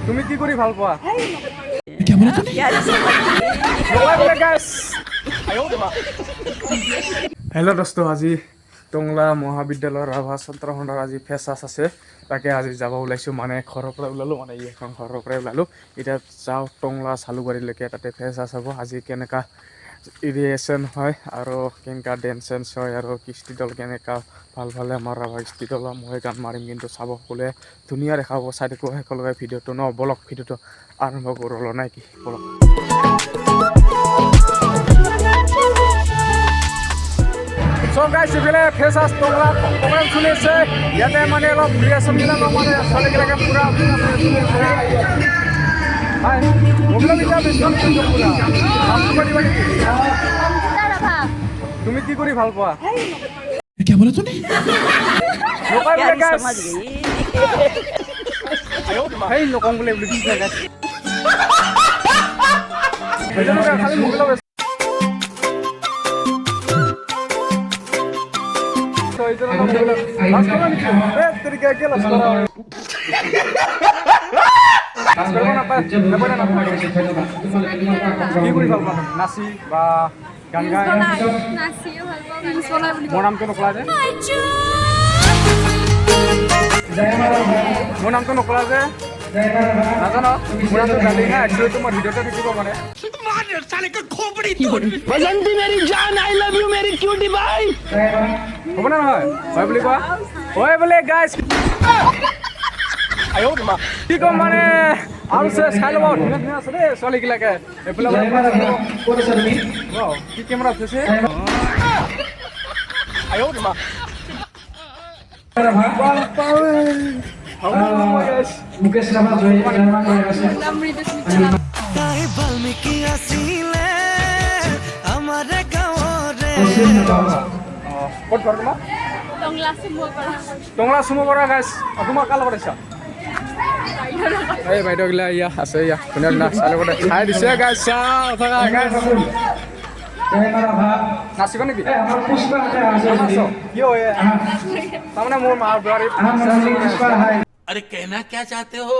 তুমি কি কৰি ভাল পোৱা? হেল্ল' দোস্ত, আজি টংলা মহাবিদ্যালয়ৰ ৰাভা ছাত্ৰ সন্থাৰ আজি ফেচাছ আছে। তাকে আজি যাব ওলাইছোঁ, মানে ঘৰৰ পৰা ওলালোঁ, মানে এখন ঘৰৰ পৰাই ওলালোঁ। এতিয়া যাওঁ টংলা চালুবাৰীলৈকে, তাতে ফেচাছ হ'ব। আজি কেনেকা ইৰিয়েশ্যন হয় আৰু কেনেকা ডেন্স চেন্স হয় আৰু কৃষ্টি দল কেনেকা ভাল ভালে আমাৰ ৰাভা কৃষ্টি দল। মই গান মাৰিম, কিন্তু চাব সকলোৱে ধুনীয়া দেখা হ'ব। চাই থাকোঁ একেলগে ভিডিঅ'টো ন। বলক ভিডিঅ'টো আৰম্ভ কৰোঁ নাই কি, বলক। So guys, এইফালে ফেচাছ টংলা প্ৰগ্ৰাম চলি আছে। ইয়াতে মানে অলপ ৰিয়েশ্যনবিলাকৰ মানে ছোৱালীবিলাকে পূৰা তুমি কি কৰি ভাল পোৱা? সেই নকওঁ বোলে খালি নাচি বা গান গাই মোৰ নামটো নকলা যে নাজানো। মোৰ নামটো গালি হা, একচুৱেলি তোমাৰ ভিডিঅ'তে থাকিব মানে। হ'ব নে নহয়? হয় বুলি কোৱা, হয় বোলে গাইছ। কি ক'ম মানে আৰু চাই ল'ব, ধুনীয়া ধুনীয়া আছে দেই ছোৱালীবিলাকে। এইফালে কি কেমেৰা উঠিছে? মুকেশ ৰাভা ক'ত ঘৰ তোমাৰ? টংলা চুমু পৰা গাইছ। তোমাৰ কাৰ লগত আছা? এই বাইদেউগিলা ইয়া আছে, ইয়া ধুনীয়া ধুনীয়া চাই লগত খাই দিছে গাইছ। নাচিব নেকি? তাৰমানে মোৰ মা বোৱাৰী अरे कहना क्या चाहते हो?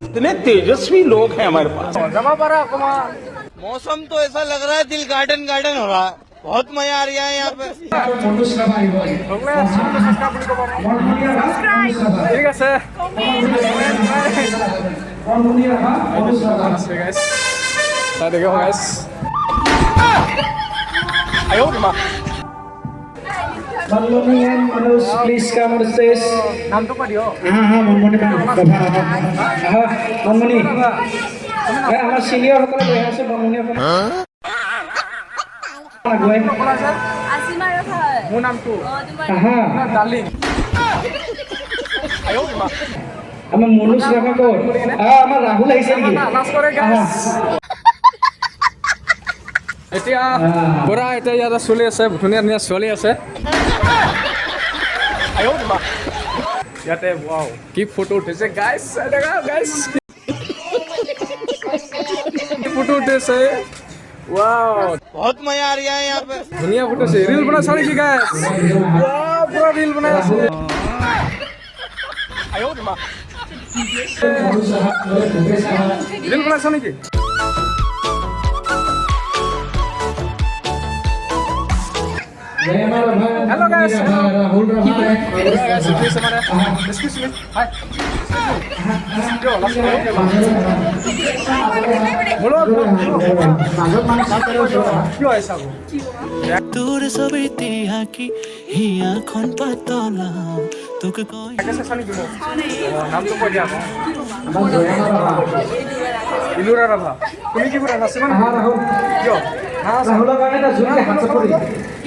इतने तेजस्वी लोग हैं हमारे पास। जमा पारा अकमान मौसम तो ऐसा लग रहा है दिल गार्डन गार्डन हो रहा है। बहुत मजा आ रहा है यहाँ पे। ঠিক আছে দেখো গাইছ। please come on the stage. নামটো কৈ দিও। মনমণি মনমণি আমাৰ চিনিয়ৰ সকলে লৈ আছে। মনমণি মোৰ নামটো ডাৰ্লিং। আমাৰ মনোজ ৰাভা ক'ত? আমাৰ ৰাহুল আহিছে নেকি? নাচ কৰে গাইছ। এতিয়া পুৰা এতিয়া ইয়াতে চলি আছে, ধুনীয়া ধুনীয়া ছোৱালী আছে ইয়াতে। ৱাও কি ফটো উঠিছে গাইছ, গাইছ ফটো উঠিছে। ৱাও बहुत मजा आ रहा है यहाँ पे। ধুনীয়া ফটো আছে। ৰিল বনাইছা নেকি গাইছ? পুৰা ৰিল বনাই আছে। ৰিল বনাইছা নেকি? Hello guys. Rahul Raha. Guys, please excuse me. Hi. Yo, last one. Bolo. Yo aisa go. दूर सभी तिहा की ही आँखों पर तोला तुक कोई कैसे सानी बोलो? नाम तो कोई दिया। इलुरा राभा। तुम्ही की बोला नासिबा? Rahul. Yo. Rahul কাৰণে এটা জুৰি হাত চাপৰি।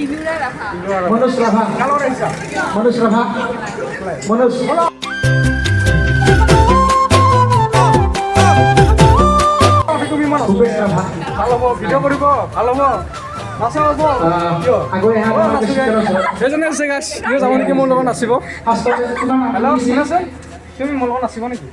ইলুৰা ৰাভা। মনোজ ৰাভা। কালো ৰাইছা। মনোজ ৰাভা। মনোজ তুমি মানো। ভূপেশ ৰাভা। ভালো হবো, ভিডিও কৰিব, ভালো হবো। নাচা হবো। আগুৱাই আহা আমাৰ বেছিকৈ আছে। এজনে আছে গাইছ। ইও যাব নেকি মোৰ লগত নাচিব? ফাৰ্ষ্টতে হেল্ল' শুনিছে? তুমি মোৰ লগত নাচিব নেকি?